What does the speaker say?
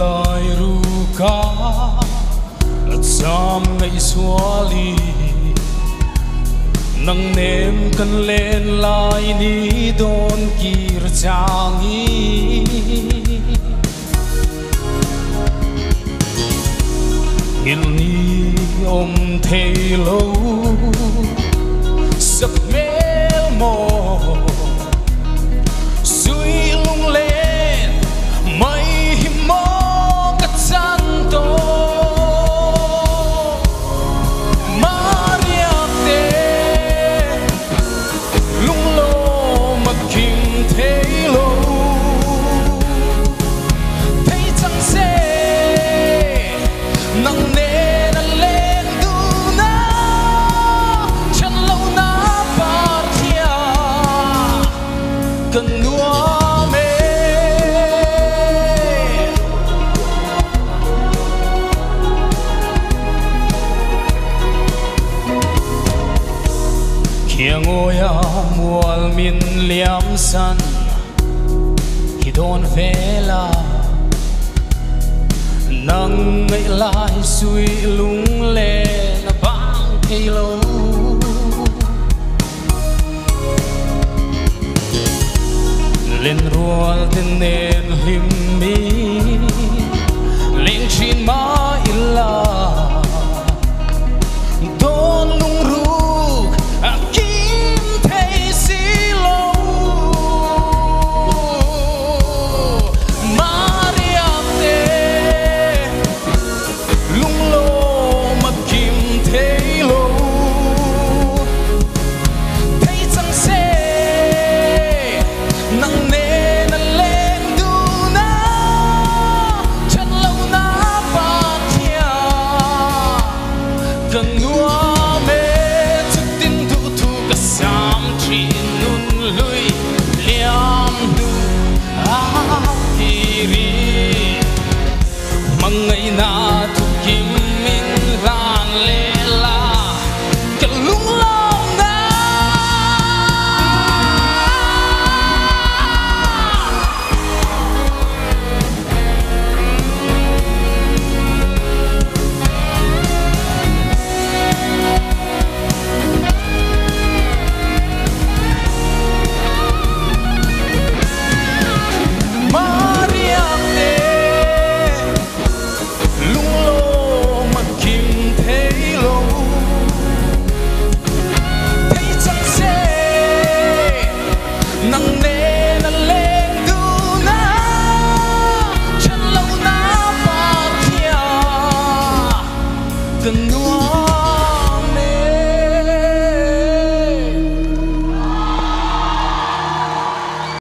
lai ru ka cham ngai suali nang nem kan len lai ni don kir changi ngil ni om thei lo sập mel mo suy lung lên mây mo cắt san to Maria te lung lo mặc kinh thấy lo thấy chẳng xe nặng nề đã lên du na chân lâu na par thia cần nuo mê kia ngồi mual min liam san hi don vela nang ngay lại suy lung lên bang cây lâu lên ruột tên nền lim mi